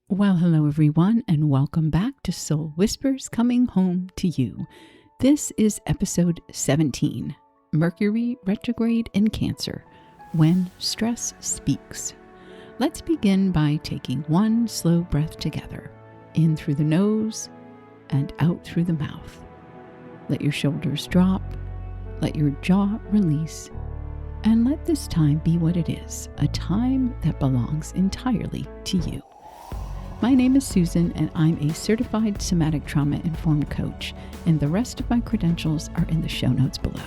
Well, hello everyone, and welcome back to Soul Whispers Coming Home to You. This is episode 17, Mercury Retrograde in Cancer, When Stress Speaks. Let's begin by taking one slow breath together, in through the nose and out through the mouth. Let your shoulders drop, let your jaw release, and let this time be what it is, a time that belongs entirely to you. My name is Susan, and I'm a certified somatic trauma-informed coach, and the rest of my credentials are in the show notes below.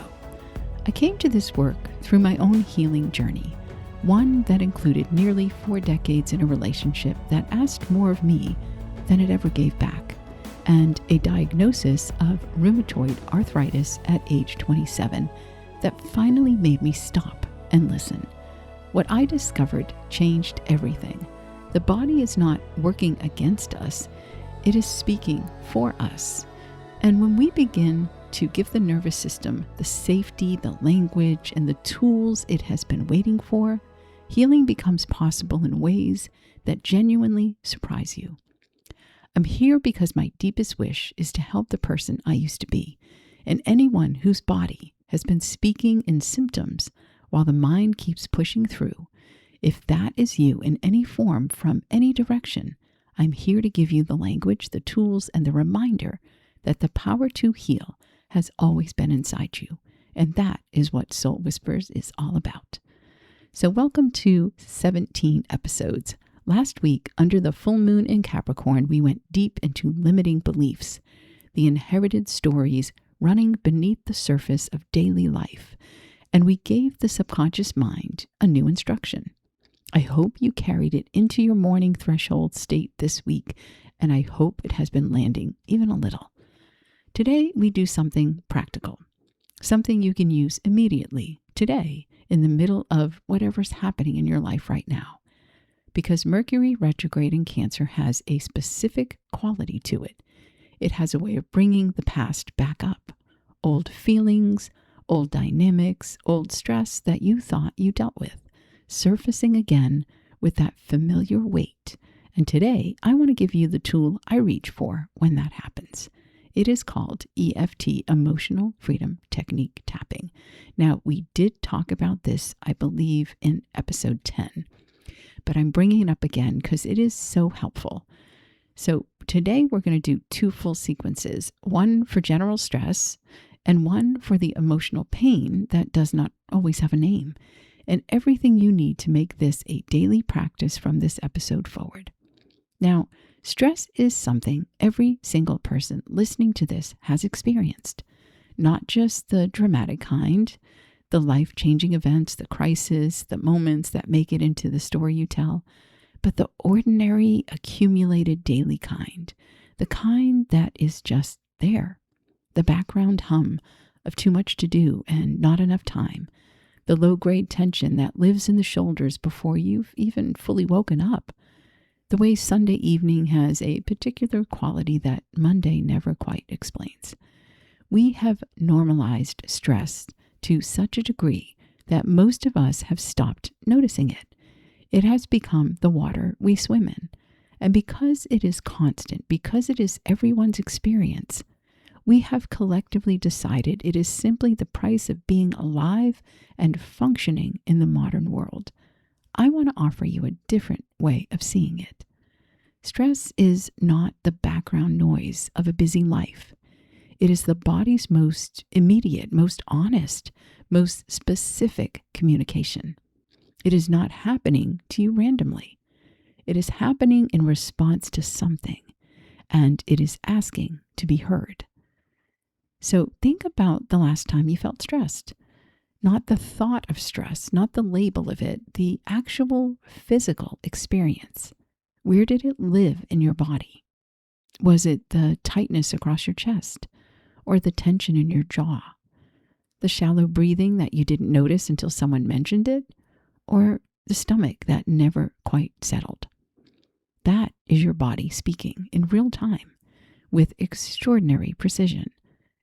I came to this work through my own healing journey, one that included nearly 4 decades in a relationship that asked more of me than it ever gave back, and a diagnosis of rheumatoid arthritis at age 27 that finally made me stop and listen. What I discovered changed everything. The body is not working against us, it is speaking for us. And when we begin to give the nervous system the safety, the language, and the tools it has been waiting for, healing becomes possible in ways that genuinely surprise you. I'm here because my deepest wish is to help the person I used to be, and anyone whose body has been speaking in symptoms while the mind keeps pushing through. If that is you in any form from any direction, I'm here to give you the language, the tools, and the reminder that the power to heal has always been inside you. And that is what Soul Whispers is all about. So welcome to 17 episodes. Last week, under the full moon in Capricorn, we went deep into limiting beliefs, the inherited stories running beneath the surface of daily life. And we gave the subconscious mind a new instruction. I hope you carried it into your morning threshold state this week, and I hope it has been landing even a little. Today, we do something practical, something you can use immediately, today, in the middle of whatever's happening in your life right now. Because Mercury retrograde in Cancer has a specific quality to it. It has a way of bringing the past back up. Old feelings, old dynamics, old stress that you thought you dealt with, surfacing again with that familiar weight. And today, I want to give you the tool I reach for when that happens. It is called EFT, Emotional Freedom Technique Tapping. Now, we did talk about this, I believe, in episode 10, but I'm bringing it up again because it is so helpful. So today, we're going to do 2 full sequences, one for general stress and one for the emotional pain that does not always have a name, and everything you need to make this a daily practice from this episode forward. Now, stress is something every single person listening to this has experienced, not just the dramatic kind, the life-changing events, the crises, the moments that make it into the story you tell, but the ordinary, accumulated daily kind, the kind that is just there, the background hum of too much to do and not enough time, the low-grade tension that lives in the shoulders before you've even fully woken up. The way Sunday evening has a particular quality that Monday never quite explains. We have normalized stress to such a degree that most of us have stopped noticing it. It has become the water we swim in. And because it is constant, because it is everyone's experience, we have collectively decided it is simply the price of being alive and functioning in the modern world. I want to offer you a different way of seeing it. Stress is not the background noise of a busy life. It is the body's most immediate, most honest, most specific communication. It is not happening to you randomly. It is happening in response to something, and it is asking to be heard. So think about the last time you felt stressed. Not the thought of stress, not the label of it, the actual physical experience. Where did it live in your body? Was it the tightness across your chest, or the tension in your jaw? The shallow breathing that you didn't notice until someone mentioned it, or the stomach that never quite settled? That is your body speaking in real time with extraordinary precision.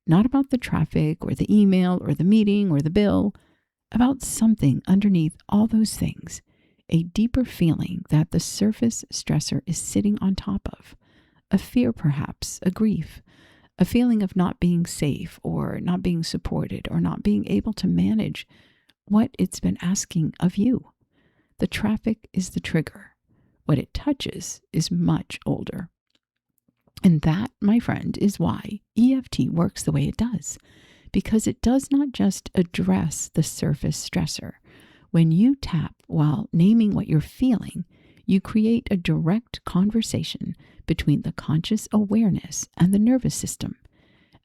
Not about the traffic or the email or the meeting or the bill, about something underneath all those things a deeper feeling that the surface stressor is sitting on top of. A fear perhaps, a grief, a feeling of not being safe or not being supported or not being able to manage what it's been asking of you. The traffic is the trigger. What it touches is much older. And that, my friend, is why EFT works the way it does, because it does not just address the surface stressor. When you tap while naming what you're feeling, you create a direct conversation between the conscious awareness and the nervous system.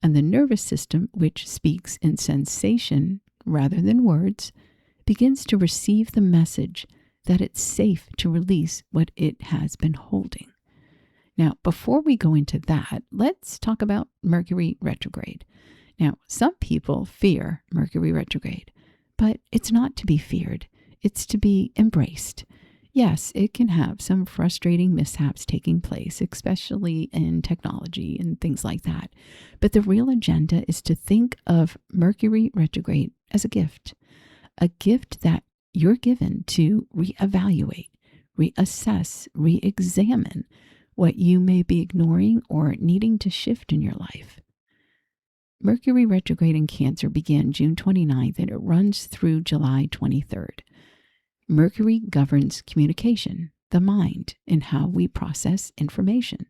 And the nervous system, which speaks in sensation rather than words, begins to receive the message that it's safe to release what it has been holding. Now, before we go into that, let's talk about Mercury retrograde. Now, some people fear Mercury retrograde, but it's not to be feared. It's to be embraced. Yes, it can have some frustrating mishaps taking place, especially in technology and things like that. But the real agenda is to think of Mercury retrograde as a gift that you're given to reevaluate, reassess, re-examine what you may be ignoring or needing to shift in your life. Mercury retrograde in Cancer began June 29th and it runs through July 23rd. Mercury governs communication, the mind, and how we process information.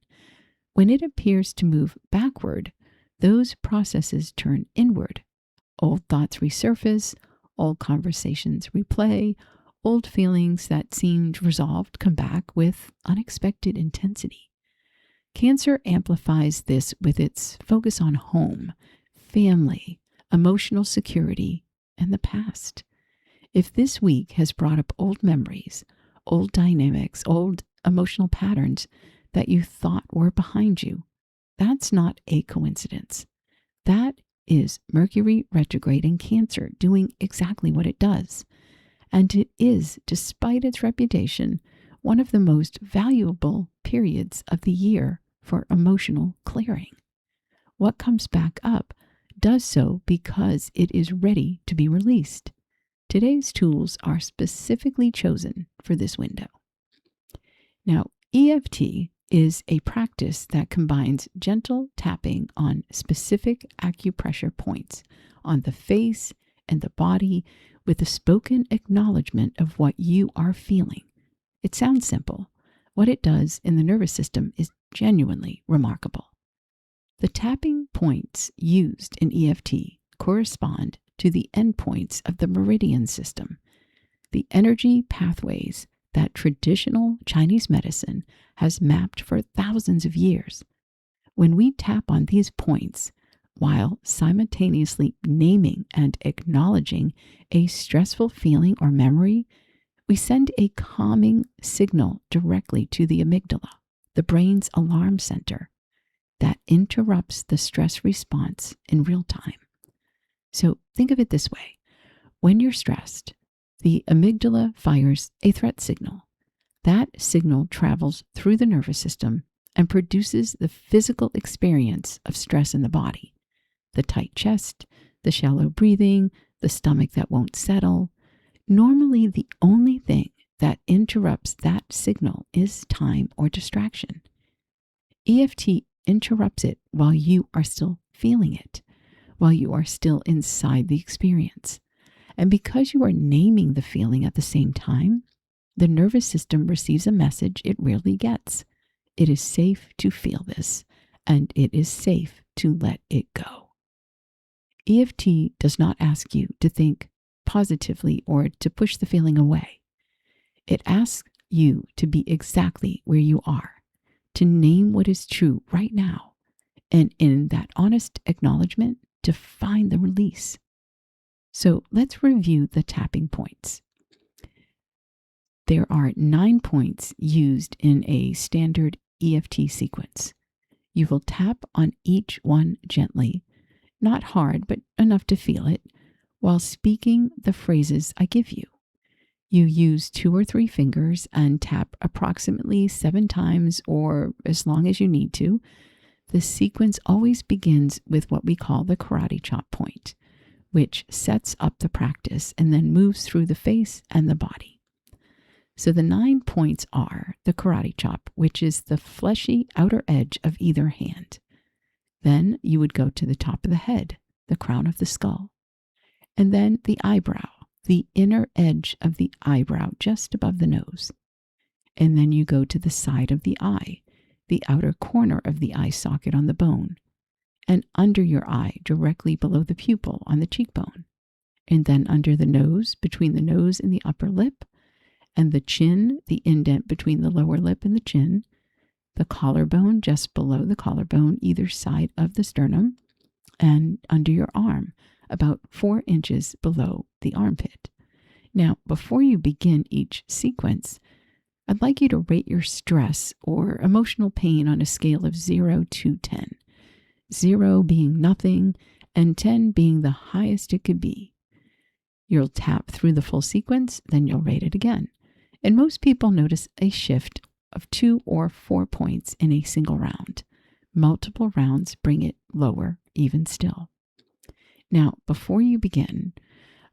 When it appears to move backward, those processes turn inward. Old thoughts resurface, old conversations replay, old feelings that seemed resolved come back with unexpected intensity. Cancer amplifies this with its focus on home, family, emotional security, and the past. If this week has brought up old memories, old dynamics, old emotional patterns that you thought were behind you, that's not a coincidence. That is Mercury retrograde in Cancer doing exactly what it does. And it is, despite its reputation, one of the most valuable periods of the year for emotional clearing. What comes back up does so because it is ready to be released. Today's tools are specifically chosen for this window. Now, EFT is a practice that combines gentle tapping on specific acupressure points on the face and the body with a spoken acknowledgement of what you are feeling. It sounds simple. What it does in the nervous system is genuinely remarkable. The tapping points used in EFT correspond to the endpoints of the meridian system, the energy pathways that traditional Chinese medicine has mapped for thousands of years. When we tap on these points, while simultaneously naming and acknowledging a stressful feeling or memory, we send a calming signal directly to the amygdala, the brain's alarm center, that interrupts the stress response in real time. So think of it this way. When you're stressed, the amygdala fires a threat signal. That signal travels through the nervous system and produces the physical experience of stress in the body. The tight chest, the shallow breathing, the stomach that won't settle. Normally, the only thing that interrupts that signal is time or distraction. EFT interrupts it while you are still feeling it, while you are still inside the experience. And because you are naming the feeling at the same time, the nervous system receives a message it rarely gets. It is safe to feel this, and it is safe to let it go. EFT does not ask you to think positively or to push the feeling away. It asks you to be exactly where you are, to name what is true right now, and in that honest acknowledgement, to find the release. So let's review the tapping points. There are 9 points used in a standard EFT sequence. You will tap on each one gently, not hard, but enough to feel it, while speaking the phrases I give you. You use 2 or 3 fingers and tap approximately 7 times or as long as you need to. The sequence always begins with what we call the karate chop point, which sets up the practice and then moves through the face and the body. So the 9 points are the karate chop, which is the fleshy outer edge of either hand. Then you would go to the top of the head, the crown of the skull. And then the eyebrow, the inner edge of the eyebrow just above the nose. And then you go to the side of the eye, the outer corner of the eye socket on the bone, and under your eye, directly below the pupil on the cheekbone. And then under the nose, between the nose and the upper lip, and the chin, the indent between the lower lip and the chin, the collarbone just below the collarbone, either side of the sternum, and under your arm, about 4 inches below the armpit. Now, before you begin each sequence, I'd like you to rate your stress or emotional pain on a scale of 0 to 10. 0 being nothing, and 10 being the highest it could be. You'll tap through the full sequence, then you'll rate it again. And most people notice a shift of 2 or 4 points in a single round. Multiple rounds bring it lower, even still. Now, before you begin,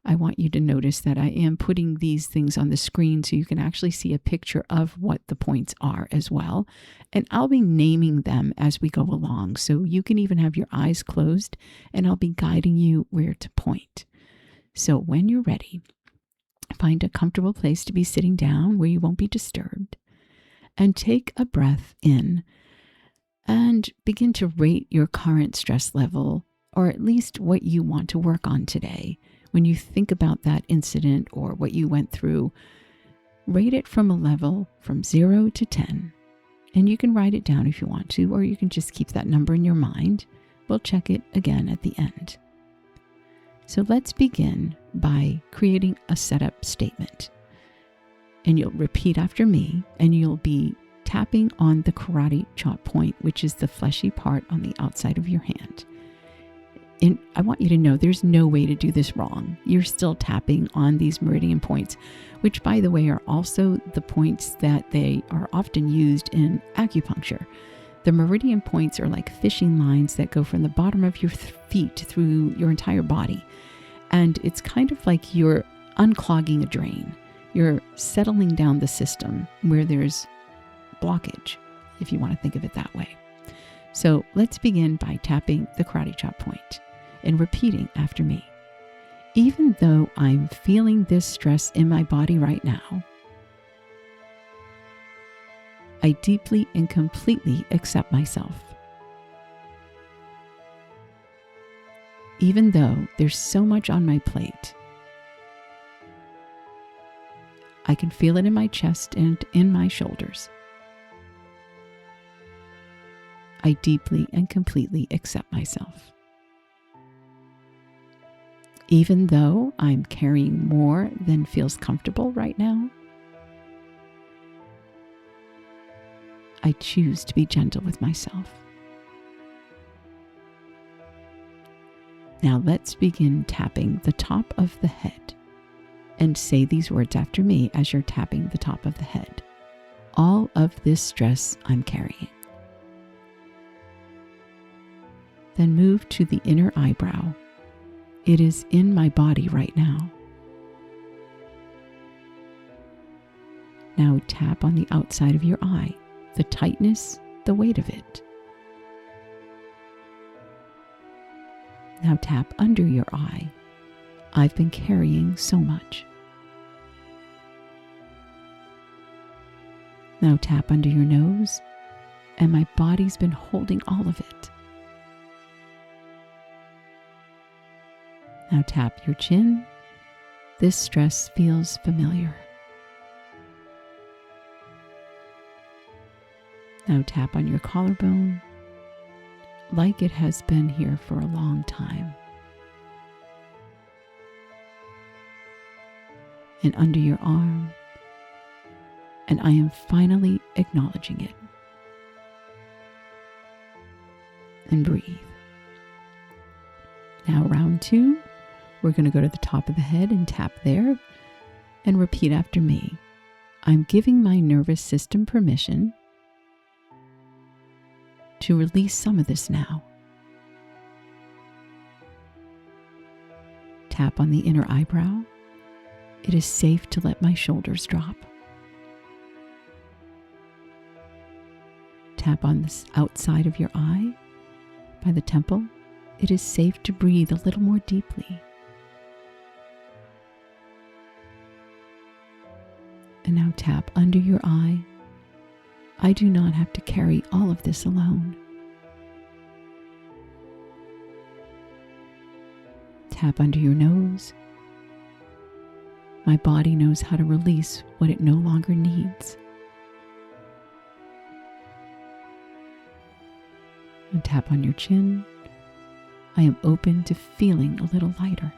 I want you to notice that I am putting these things on the screen so you can actually see a picture of what the points are as well. And I'll be naming them as we go along, so you can even have your eyes closed, and I'll be guiding you where to point. So when you're ready, find a comfortable place to be sitting down where you won't be disturbed, and take a breath in and begin to rate your current stress level, or at least what you want to work on today. When you think about that incident or what you went through, rate it from a level from 0 to 10. And you can write it down if you want to, or you can just keep that number in your mind. We'll check it again at the end. So let's begin by creating a setup statement. And you'll repeat after me, and you'll be tapping on the karate chop point, which is the fleshy part on the outside of your hand. And I want you to know there's no way to do this wrong. You're still tapping on these meridian points, which, by the way, are also the points that they are often used in acupuncture. The meridian points are like fishing lines that go from the bottom of your feet through your entire body. And it's kind of like you're unclogging a drain. You're settling down the system where there's blockage, if you want to think of it that way. So let's begin by tapping the karate chop point and repeating after me. Even though I'm feeling this stress in my body right now, I deeply and completely accept myself. Even though there's so much on my plate, I can feel it in my chest and in my shoulders. I deeply and completely accept myself. Even though I'm carrying more than feels comfortable right now, I choose to be gentle with myself. Now let's begin tapping the top of the head, and say these words after me as you're tapping the top of the head. All of this stress I'm carrying. Then move to the inner eyebrow. It is in my body right now. Now tap on the outside of your eye, the tightness, the weight of it. Now tap under your eye. I've been carrying so much. Now tap under your nose, and my body's been holding all of it. Now tap your chin. This stress feels familiar. Now tap on your collarbone, like it has been here for a long time. And under your arm, and I am finally acknowledging it. And breathe. Now round 2, we're going to go to the top of the head and tap there, and repeat after me. I'm giving my nervous system permission to release some of this now. Tap on the inner eyebrow. It is safe to let my shoulders drop. Tap on the outside of your eye by the temple. It is safe to breathe a little more deeply. And now tap under your eye. I do not have to carry all of this alone. Tap under your nose. My body knows how to release what it no longer needs. And tap on your chin. I am open to feeling a little lighter.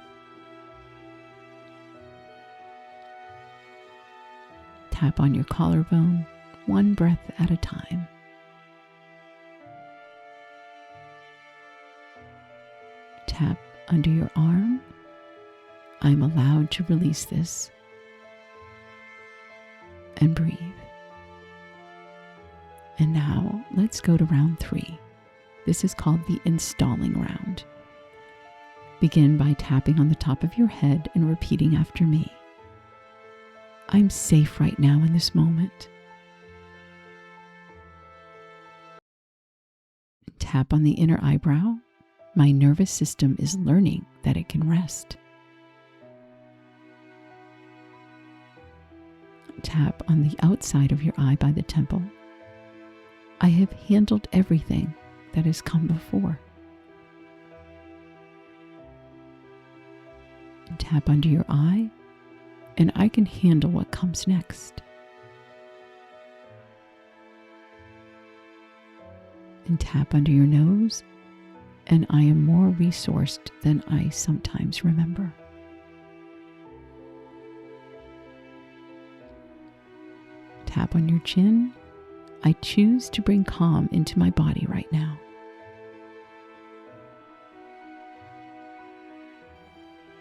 Tap on your collarbone, one breath at a time. Tap under your arm. I'm allowed to release this. And breathe. And now let's go to round 3. This is called the installing round. Begin by tapping on the top of your head and repeating after me. I'm safe right now in this moment. Tap on the inner eyebrow. My nervous system is learning that it can rest. Tap on the outside of your eye by the temple. I have handled everything that has come before. Tap under your eye, and I can handle what comes next. And tap under your nose, and I am more resourced than I sometimes remember. Tap on your chin. I choose to bring calm into my body right now.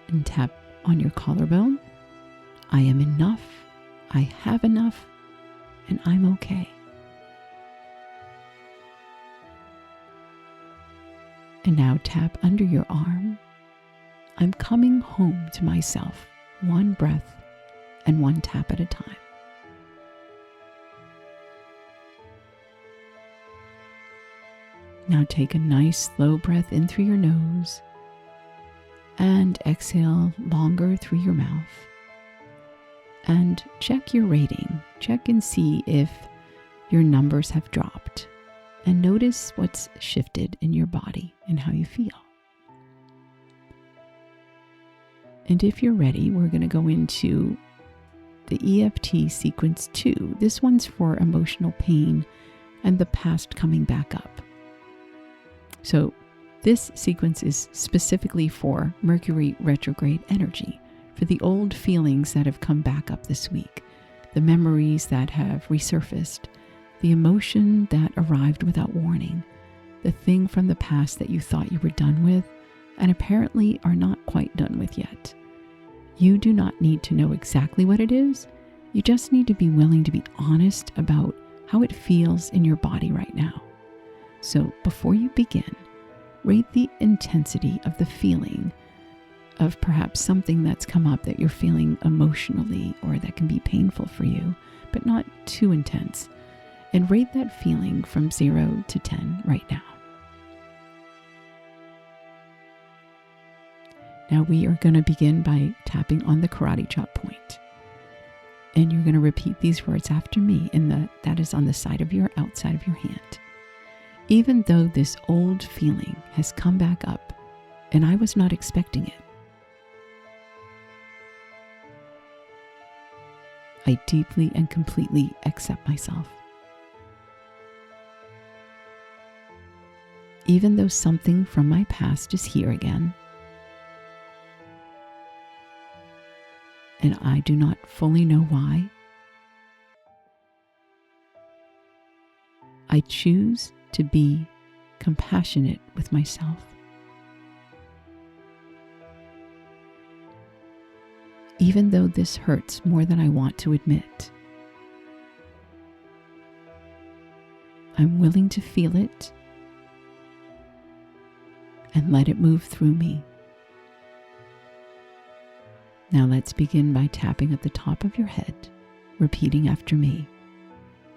And tap on your collarbone. I am enough, I have enough, and I'm okay. And now tap under your arm. I'm coming home to myself, one breath and one tap at a time. Now take a nice slow breath in through your nose and exhale longer through your mouth. And check your rating. Check and see if your numbers have dropped. And notice what's shifted in your body and how you feel. And if you're ready, we're going to go into the EFT sequence 2. This one's for emotional pain and the past coming back up. So this sequence is specifically for Mercury Retrograde energy, for the old feelings that have come back up this week, the memories that have resurfaced, the emotion that arrived without warning, the thing from the past that you thought you were done with and apparently are not quite done with yet. You do not need to know exactly what it is. You just need to be willing to be honest about how it feels in your body right now. So before you begin, rate the intensity of the feeling of perhaps something that's come up that you're feeling emotionally or that can be painful for you, but not too intense. And rate that feeling from 0 to 10 right now. Now we are going to begin by tapping on the karate chop point. And you're going to repeat these words after me, that is on the side of your outside of your hand. Even though this old feeling has come back up and I was not expecting it, I deeply and completely accept myself. Even though something from my past is here again, and I do not fully know why, I choose to be compassionate with myself. Even though this hurts more than I want to admit, I'm willing to feel it and let it move through me. Now let's begin by tapping at the top of your head, repeating after me.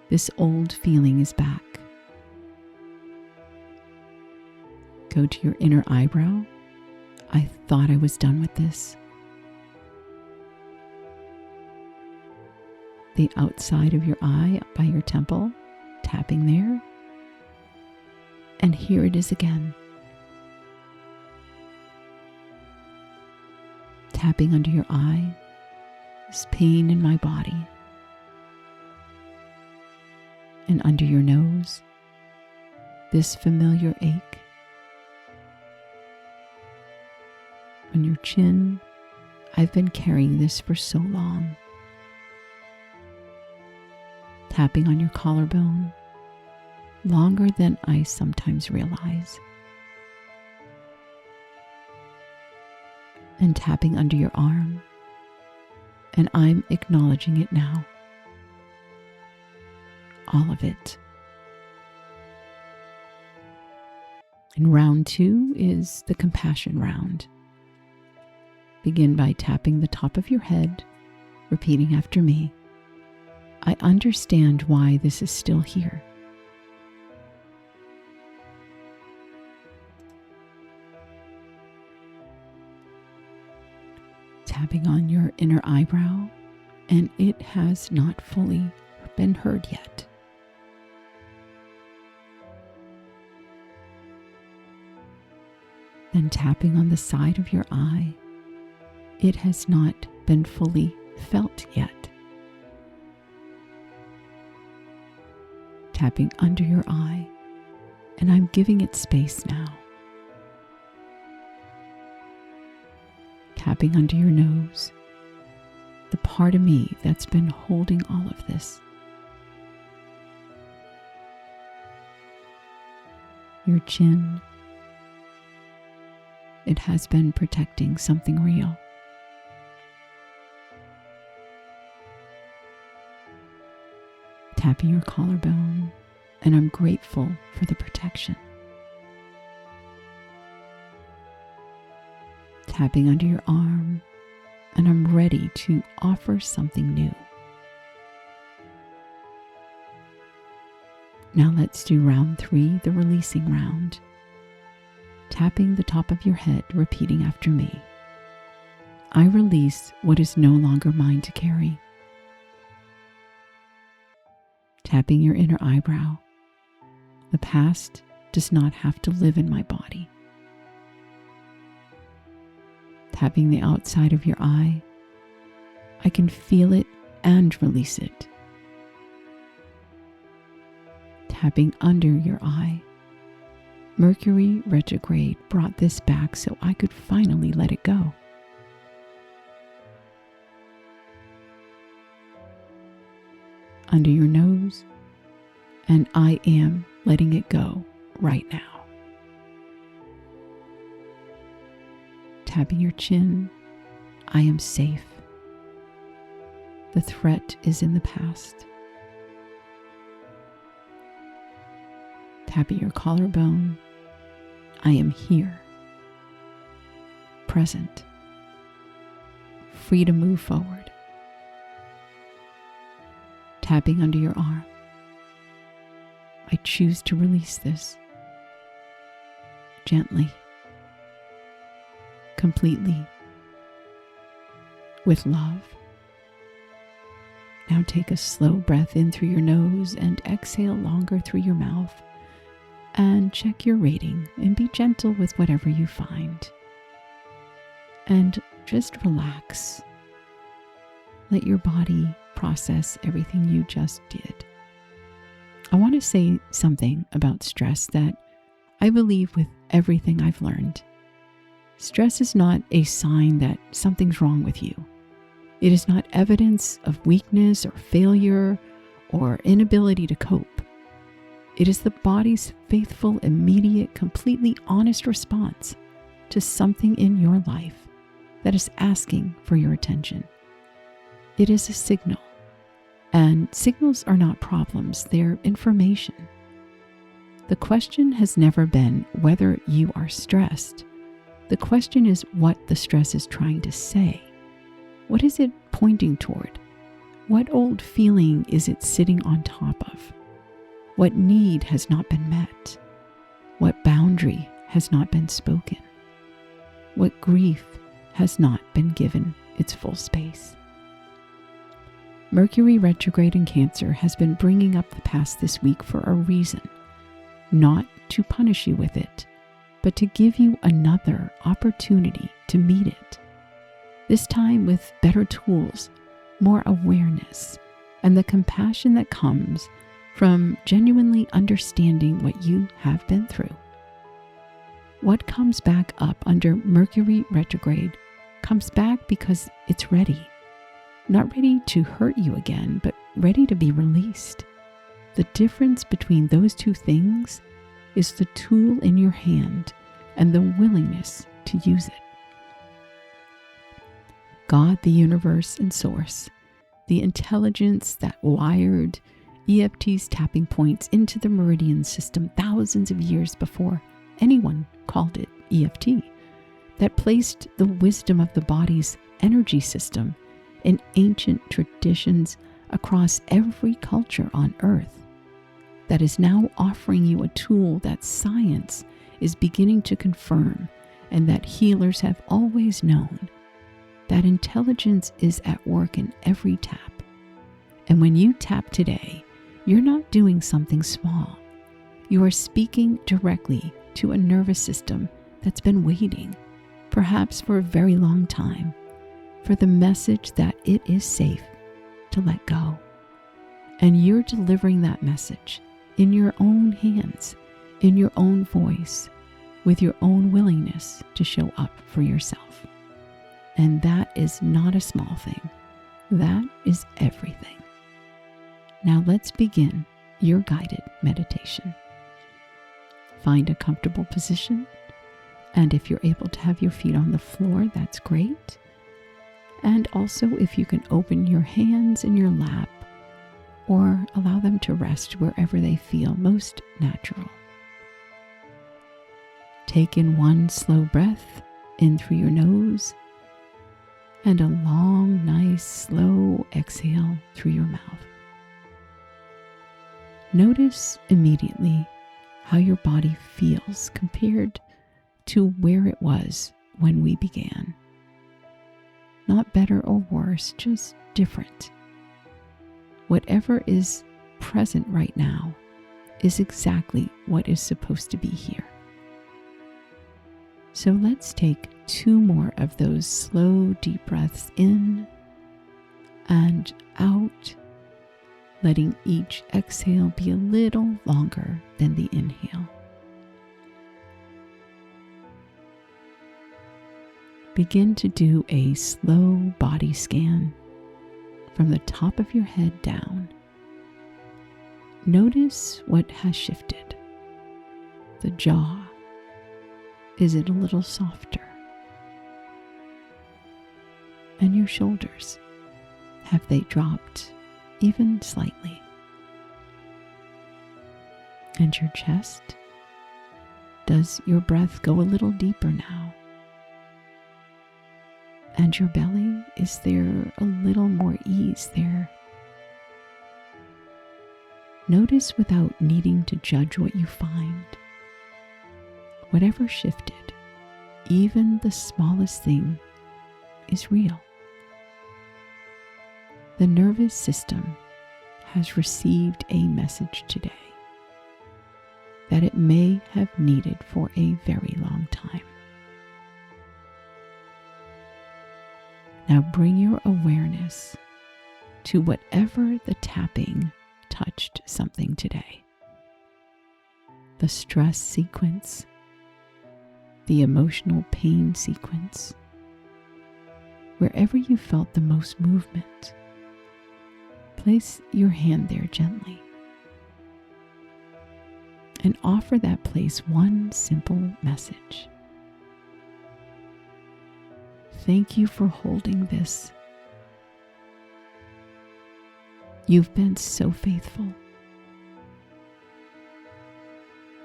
This old feeling is back. go to your inner eyebrow. I thought I was done with this. The outside of your eye up by your temple, tapping there. And here it is again. Tapping under your eye, this pain in my body. And under your nose, this familiar ache. On your chin, I've been carrying this for so long. Tapping on your collarbone, longer than I sometimes realize. And tapping under your arm, and I'm acknowledging it now. All of it. And round 2 is the compassion round. Begin by tapping the top of your head, repeating after me. I understand why this is still here. Tapping on your inner eyebrow, and it has not fully been heard yet. Then tapping on the side of your eye, it has not been fully felt yet. Tapping under your eye, and I'm giving it space now. Tapping under your nose, the part of me that's been holding all of this. Your chin, it has been protecting something real. Tapping your collarbone, and I'm grateful for the protection. Tapping under your arm, and I'm ready to offer something new. Now let's do round 3, the releasing round. Tapping the top of your head, repeating after me. I release what is no longer mine to carry. Tapping your inner eyebrow. The past does not have to live in my body. Tapping the outside of your eye. I can feel it and release it. Tapping under your eye. Mercury Retrograde brought this back so I could finally let it go. Under your nose, and I am letting it go right now. Tapping your chin, I am safe. The threat is in the past. Tapping your collarbone, I am here, present, free to move forward. Tapping under your arm, I choose to release this gently, completely, with love. Now take a slow breath in through your nose and exhale longer through your mouth. And check your rating and be gentle with whatever you find. And just relax. Let your body process everything you just did. I want to say something about stress that I believe with everything I've learned. Stress is not a sign that something's wrong with you. It is not evidence of weakness or failure or inability to cope. It is the body's faithful, immediate, completely honest response to something in your life that is asking for your attention. It is a signal, and signals are not problems, they're information. The question has never been whether you are stressed. The question is what the stress is trying to say. What is it pointing toward? What old feeling is it sitting on top of? What need has not been met? What boundary has not been spoken, what grief has not been given its full space. Mercury retrograde in Cancer has been bringing up the past this week for a reason, not to punish you with it, but to give you another opportunity to meet it. This time with better tools, more awareness, and the compassion that comes from genuinely understanding what you have been through. What comes back up under Mercury retrograde comes back because it's ready. Not ready to hurt you again, but ready to be released. The difference between those two things is the tool in your hand and the willingness to use it. God, the universe and source, the intelligence that wired EFT's tapping points into the meridian system thousands of years before anyone called it EFT, that placed the wisdom of the body's energy system in ancient traditions across every culture on Earth, that is now offering you a tool that science is beginning to confirm and that healers have always known. That intelligence is at work in every tap. And when you tap today, you're not doing something small. You are speaking directly to a nervous system that's been waiting, perhaps for a very long time, for the message that it is safe to let go. And you're delivering that message in your own hands, in your own voice, with your own willingness to show up for yourself. And that is not a small thing. That is everything. Now let's begin your guided meditation. Find a comfortable position, and if you're able to have your feet on the floor, that's great. And also if you can open your hands in your lap or allow them to rest wherever they feel most natural. Take in one slow breath in through your nose and a long, nice, slow exhale through your mouth. Notice immediately how your body feels compared to where it was when we began. Not better or worse, just different. Whatever is present right now is exactly what is supposed to be here. So let's take 2 more of those slow, deep breaths in and out, letting each exhale be a little longer than the inhale. Begin to do a slow body scan from the top of your head down. Notice what has shifted. The jaw. Is it a little softer? And your shoulders, have they dropped even slightly? And your chest? Does your breath go a little deeper now? And your belly, is there a little more ease there? Notice without needing to judge what you find. Whatever shifted, even the smallest thing, is real. The nervous system has received a message today that it may have needed for a very long time. Now bring your awareness to whatever the tapping touched something today. The stress sequence, the emotional pain sequence, wherever you felt the most movement, place your hand there gently and offer that place one simple message. Thank you for holding this. You've been so faithful.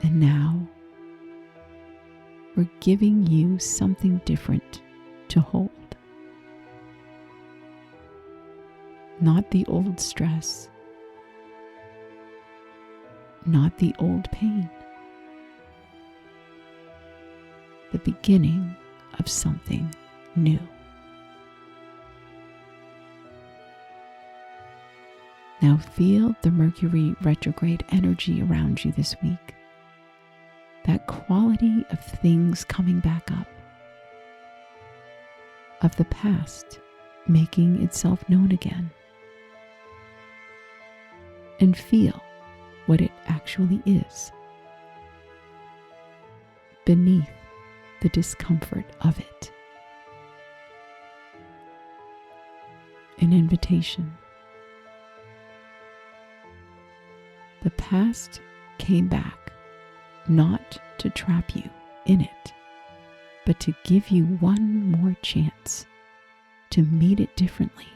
And now, we're giving you something different to hold. Not the old stress, not the old pain, the beginning of something new. Now feel the Mercury retrograde energy around you this week. That quality of things coming back up, of the past making itself known again. And feel what it actually is beneath the discomfort of it. An invitation. The past came back not to trap you in it, but to give you one more chance to meet it differently.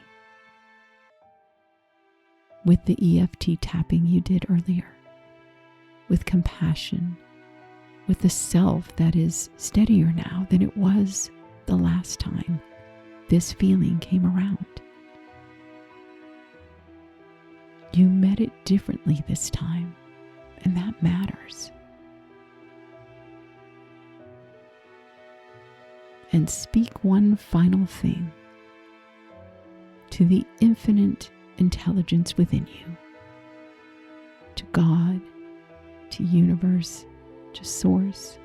With the EFT tapping you did earlier, with compassion, with the self that is steadier now than it was the last time this feeling came around. You met it differently this time, and that matters. And speak one final thing to the infinite intelligence within you, to God, to universe, to source.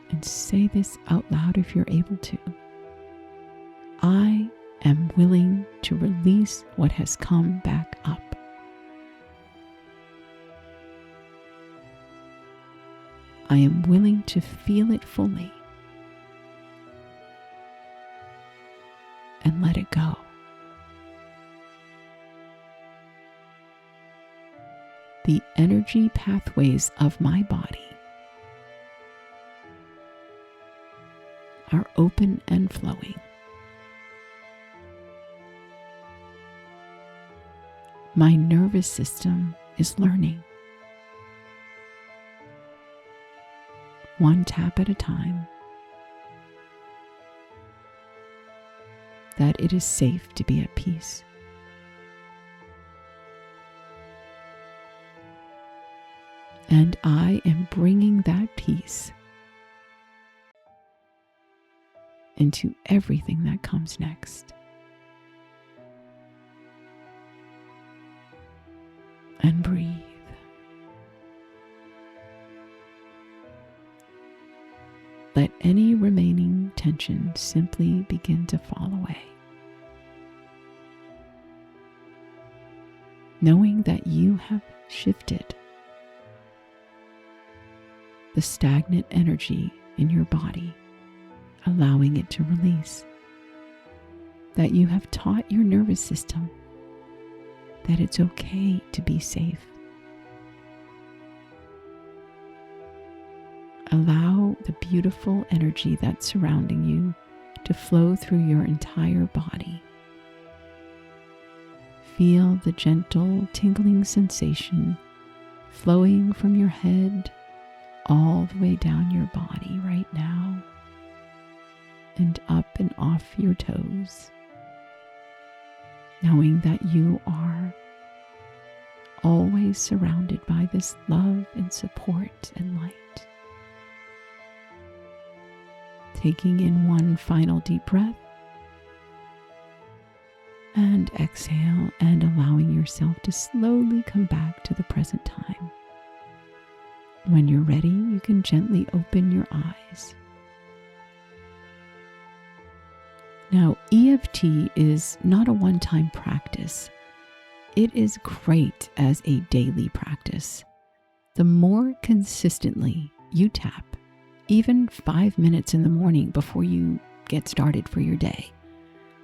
And say this out loud if you're able to. I am willing to release what has come back up. I am willing to feel it fully and let it go. The energy pathways of my body are open and flowing. My nervous system is learning, one tap at a time, that it is safe to be at peace. And I am bringing that peace into everything that comes next. And breathe. Let any remaining tension simply begin to fall away. Knowing that you have shifted the stagnant energy in your body, allowing it to release. That you have taught your nervous system that it's okay to be safe. Allow the beautiful energy that's surrounding you to flow through your entire body. Feel the gentle tingling sensation flowing from your head all the way down your body right now and up and off your toes, knowing that you are always surrounded by this love and support and light. Taking in one final deep breath and exhale, and allowing yourself to slowly come back to the present time. When you're ready, you can gently open your eyes. Now, EFT is not a one-time practice. It is great as a daily practice. The more consistently you tap, even 5 minutes in the morning before you get started for your day,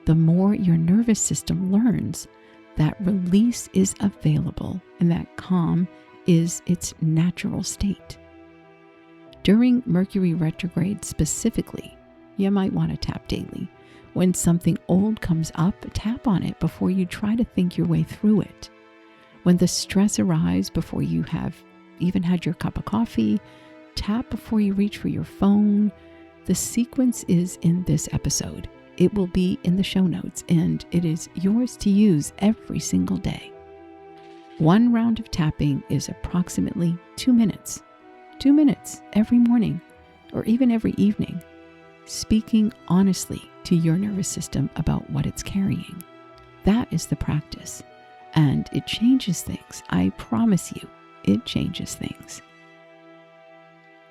the more your nervous system learns that release is available and that calm is its natural state. During Mercury retrograde specifically, you might want to tap daily. When something old comes up, tap on it before you try to think your way through it. When the stress arrives before you have even had your cup of coffee, tap before you reach for your phone. The sequence is in this episode. It will be in the show notes, and it is yours to use every single day. One round of tapping is approximately 2 minutes. 2 minutes every morning. or even every evening, speaking honestly to your nervous system about what it's carrying. That is the practice, and it changes things. I promise you, it changes things.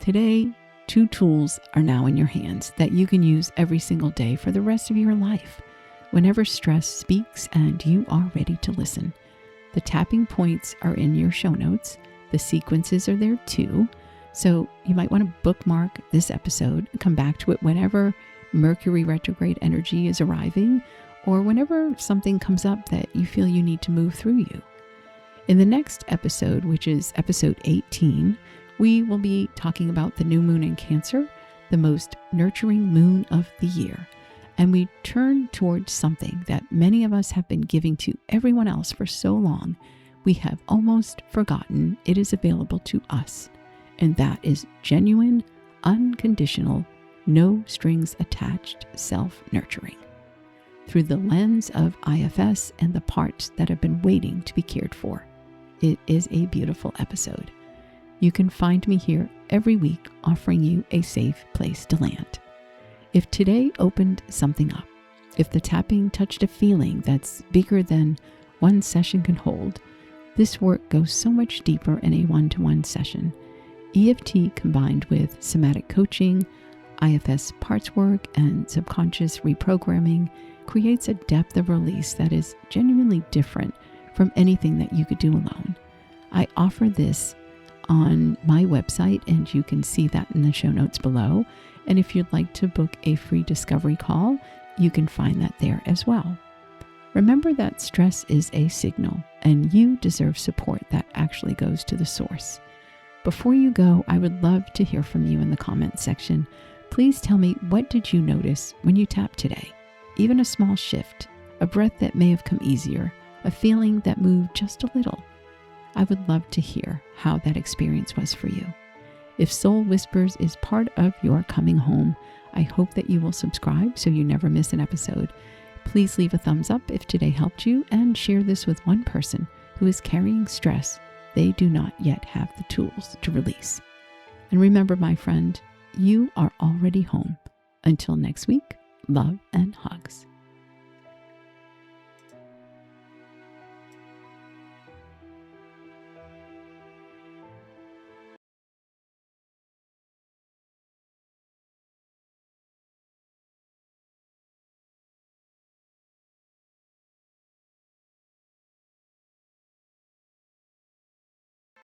Today, 2 tools are now in your hands that you can use every single day for the rest of your life, whenever stress speaks and you are ready to listen. The tapping points are in your show notes. The sequences are there too. So you might want to bookmark this episode and come back to it whenever Mercury retrograde energy is arriving, or whenever something comes up that you feel you need to move through you. In the next episode, which is episode 18, we will be talking about the new moon in Cancer, the most nurturing moon of the year. And we turn towards something that many of us have been giving to everyone else for so long, we have almost forgotten it is available to us. And that is genuine, unconditional, no strings attached self-nurturing through the lens of IFS and the parts that have been waiting to be cared for. It is a beautiful episode. You can find me here every week offering you a safe place to land. If today opened something up, if the tapping touched a feeling that's bigger than one session can hold, this work goes so much deeper in a one-to-one session. EFT combined with somatic coaching, IFS parts work, and subconscious reprogramming creates a depth of release that is genuinely different from anything that you could do alone. I offer this on my website, and you can see that in the show notes below. And if you'd like to book a free discovery call, you can find that there as well. Remember that stress is a signal, and you deserve support that actually goes to the source. Before you go, I would love to hear from you in the comments section. Please tell me, what did you notice when you tapped today? Even a small shift, a breath that may have come easier, a feeling that moved just a little. I would love to hear how that experience was for you. If Soul Whispers is part of your coming home, I hope that you will subscribe so you never miss an episode. Please leave a thumbs up if today helped you, and share this with one person who is carrying stress they do not yet have the tools to release. And remember, my friend, you are already home. Until next week, love and hugs.